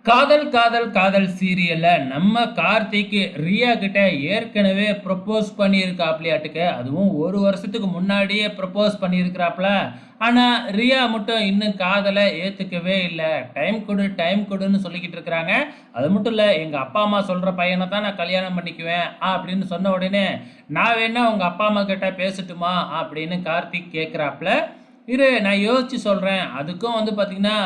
காதல் காதல் காதல் சீரியல்ல நம்ம கார்த்திக் ரியா கிட்ட ஏற்கனவே ப்ரப்போஸ் பண்ணியிருக்காப்லையாட்டுக்கு. அதுவும் ஒரு வருஷத்துக்கு முன்னாடியே ப்ரப்போஸ் பண்ணியிருக்கிறாப்ல. ஆனா ரியா மட்டும் இன்னும் காதல ஏத்துக்கவே இல்ல. டைம் குடு டைம் குடுன்னு சொல்லிக்கிட்டு இருக்கிறாங்க. அது மட்டும் இல்ல, எங்க அப்பா அம்மா சொல்ற பையனை தான் நான் கல்யாணம் பண்ணிக்குவேன் அப்படின்னு சொன்ன உடனே, நான் வேணா உங்க அப்பா அம்மா கிட்ட பேசட்டுமா அப்படின்னு கார்த்திக் கேட்குறாப்ல. இரு, நான் யோசிச்சு சொல்றேன். அதுக்கும் பார்த்தீங்கன்னா,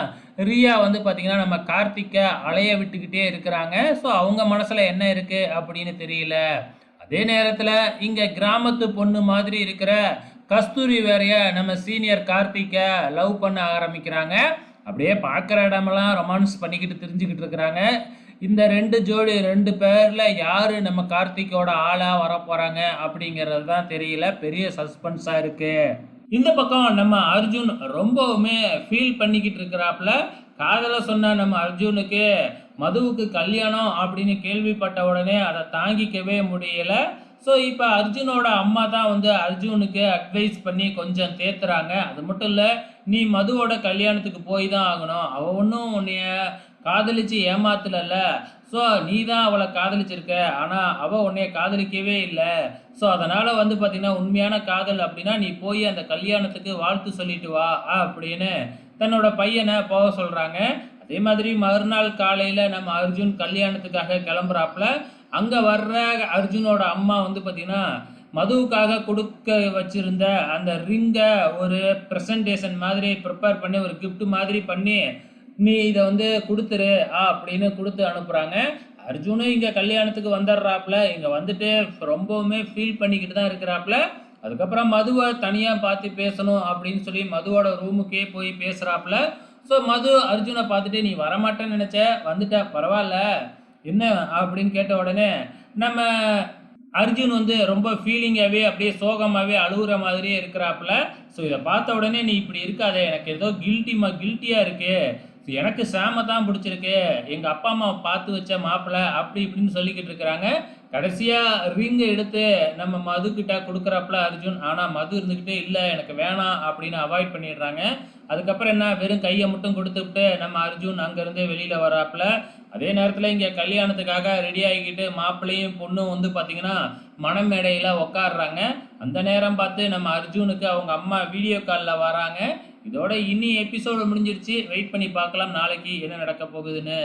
ரியா பார்த்தீங்கன்னா, நம்ம கார்த்திக்க அலைய விட்டுக்கிட்டே இருக்கிறாங்க. ஸோ அவங்க மனசுல என்ன இருக்கு அப்படின்னு தெரியல. அதே நேரத்துல இங்க கிராமத்து பொண்ணு மாதிரி இருக்கிற கஸ்தூரி வேறயா நம்ம சீனியர் கார்த்திக்க லவ் பண்ண ஆரம்பிக்கிறாங்க. அப்படியே பார்க்குற இடமெல்லாம் ரொமான்ஸ் பண்ணிக்கிட்டு திரிஞ்சுக்கிட்டு இருக்கிறாங்க. இந்த 2 ஜோடி 2 பேர்ல யாரு நம்ம கார்த்திக்கோட ஆளா வரப்போறாங்க அப்படிங்கிறது தான் தெரியல. பெரிய சஸ்பென்ஸா இருக்கு. இந்த பக்கம் நம்ம அர்ஜுன் ரொம்பவுமே ஃபீல் பண்ணிக்கிட்டு இருக்கிறாப்புல. காதல சொன்ன நம்ம அர்ஜுனுக்கு மதுவுக்கு கல்யாணம் அப்படின்னு கேள்விப்பட்ட உடனே அதை தாங்கிக்கவே முடியல. ஸோ இப்போ அர்ஜுனோட அம்மா தான் அர்ஜுனுக்கு அட்வைஸ் பண்ணி கொஞ்சம் தேத்துறாங்க. அது மட்டும் இல்லை, நீ மதுவோட கல்யாணத்துக்கு போய் தான் ஆகணும். அவள் ஒன்றும் உன்னைய காதலிச்சு ஏமாத்தலல்ல. ஸோ நீ தான் அவளை காதலிச்சிருக்க, ஆனால் அவள் உன்னைய காதலிக்கவே இல்லை. ஸோ அதனால் பார்த்தீங்கன்னா, உண்மையான காதல் அப்படின்னா நீ போய் அந்த கல்யாணத்துக்கு வாழ்த்து சொல்லிட்டு வா அப்படின்னு தன்னோட பையனை போக சொல்கிறாங்க. அதே மாதிரி மறுநாள் காலையில் நம்ம அர்ஜுன் கல்யாணத்துக்காக கிளம்புறாப்புல. அங்கே வர்ற அர்ஜுனோட அம்மா பார்த்தீங்கன்னா, மதுவுக்காக கொடுக்க வச்சிருந்த அந்த ரிங்கை ஒரு ப்ரெசன்டேஷன் மாதிரி ப்ரிப்பேர் பண்ணி ஒரு கிஃப்ட் மாதிரி பண்ணி, நீ இதை கொடுத்துரு அப்படின்னு கொடுத்து அனுப்புகிறாங்க. அர்ஜுனும் இங்கே கல்யாணத்துக்கு வந்துடுறாப்புல. இங்கே வந்துட்டு ரொம்பவுமே ஃபீல் பண்ணிக்கிட்டு தான் இருக்கிறாப்புல. அதுக்கப்புறம் மதுவை தனியாக பார்த்து பேசணும் அப்படின்னு சொல்லி மதுவோட ரூமுக்கே போய் பேசுகிறாப்புல. ஸோ மது அர்ஜுனை பார்த்துட்டு, நீ வரமாட்டேன்னு நினச்ச, வந்துட்ட, பரவாயில்ல, என்ன அப்படின்னு கேட்ட உடனே நம்ம அர்ஜுன் ரொம்ப ஃபீலிங்காகவே அப்படியே சோகமாகவே அழுகுற மாதிரியே இருக்கிறாப்புல. ஸோ இதை பார்த்த உடனே, நீ இப்படி இருக்காதே, எனக்கு ஏதோ கில்ட்டியாக இருக்கு, எனக்கு சாம தான் பிடிச்சிருக்கு, எங்கள் அப்பா அம்மா பார்த்து வச்ச மாப்பிள்ளை அப்படி இப்படின்னு சொல்லிக்கிட்டு இருக்கிறாங்க. கடைசியாக ரிங்கை எடுத்து நம்ம மதுக்கிட்ட கொடுக்குறாப்புல அர்ஜுன். ஆனால் மது இருந்துக்கிட்டே, இல்லை எனக்கு வேணாம் அப்படின்னு அவாய்ட் பண்ணிடுறாங்க. அதுக்கப்புறம் என்ன, வெறும் கையை மட்டும் கொடுத்துவிட்டு நம்ம அர்ஜுன் அங்கேருந்து வெளியில் வராப்புல. அதே நேரத்தில் இங்கே கல்யாணத்துக்காக ரெடி ஆகிக்கிட்டு மாப்பிள்ளையும் பொண்ணும் பார்த்தீங்கன்னா மணமேடையில் உக்காடுறாங்க. அந்த நேரம் பார்த்து நம்ம அர்ஜுனுக்கு அவங்க அம்மா வீடியோ காலில் வராங்க. இதோட இனி எபிசோடு முடிஞ்சிருச்சு. வெயிட் பண்ணி பார்க்கலாம் நாளைக்கு என்ன நடக்க போகுதுன்னு.